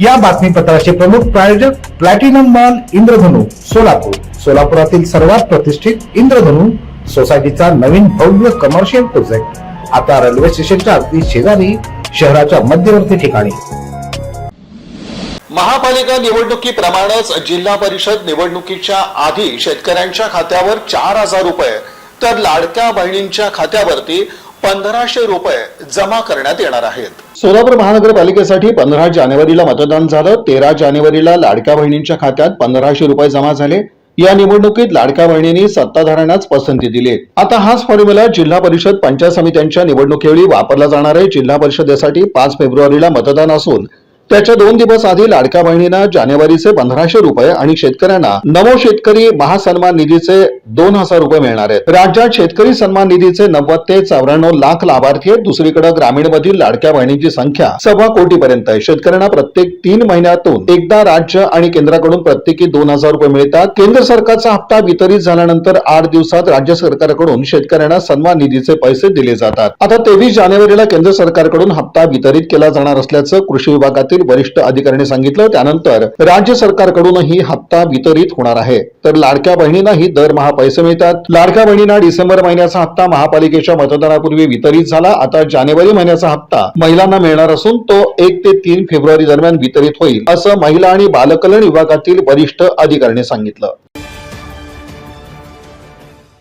या बातमीपत्राचे प्रमुख प्रायोजक प्लॅटिनम मॉल इंद्रधनु सोलापूर। सोलापुरातील सर्वात प्रतिष्ठित इंद्रधनु सोसायटीचा नवीन भव्य कमर्शियल प्रोजेक्ट आता रेल्वे स्टेशनच्या अगदी शेजारी शहराच्या मध्यवर्ती ठिकाणी। महापालिका निवडणुकीप्रमाणेच जिल्हा परिषद निवडणुकीच्या आधी शेतकऱ्यांच्या खात्यावर 4,000 रुपये तर लाडक्या बहिणींच्या खात्यावरती 1,500 रुपये जमा करण्यात येणार आहेत। सोलापूर महानगरपालिकेसाठी 15 जानेवारीला मतदान झालं। 13 जानेवारीला लाडक्या बहिणींच्या खात्यात 1,500 रुपये जमा झाले। या निवडणुकीत लाडक्या बहिणींनी सत्ताधाऱ्यांनाच पसंती दिली। आता हाच फॉर्म्युला जिल्हा परिषद पंचायत समित्यांच्या निवडणुकीवेळी वापरला जाणार आहे। जिल्हा परिषदेसाठी 5 फेब्रुवारीला मतदान असून त्याच्या 2 दिवस आधी लाडक्या बहिणींना जानेवारीचे 1,500 रुपये आणि शेतकऱ्यांना नमो शेतकरी महासन्मान निधीचे 2,000 रुपये मिळणार आहेत। राज्यात शेतकरी सन्मान निधीचे 90 ते 94 लाख लाभार्थी आहेत। दुसरीकडे ग्रामीणमधील लाडक्या बहिणींची संख्या 1.25 कोटीपर्यंत आहे। शेतकऱ्यांना प्रत्येक 3 महिन्यातून एकदा राज्य आणि केंद्राकडून प्रत्येकी 2,000 रुपये मिळतात। केंद्र सरकारचा हप्ता वितरित झाल्यानंतर 8 दिवसात राज्य सरकारकडून शेतकऱ्यांना सन्मान निधीचे पैसे दिले जातात। आता 23 जानेवारीला केंद्र सरकारकडून हप्ता वितरित केला जाणार असल्याचं कृषी विभागातील वरिष्ठ अधिकाऱ्यांनी सांगितलं। त्यानंतर राज्य सरकारकडूनही हप्ता वितरित होणार आहे। तर लाडक्या बहिणींनाही दरमहा पैसे मिळतात। लाडक्या बहिणींना डिसेंबर महिन्याचा हप्ता महापालिकेच्या मतदानापूर्वी वितरित झाला। आता जानेवारी महिन्याचा हप्ता महिलांना मिळणार असून तो 1 ते 3 फेब्रुवारी दरम्यान वितरित होईल, असं महिला आणि बालकल्याण विभागातील वरिष्ठ अधिकाऱ्यांनी सांगितलं।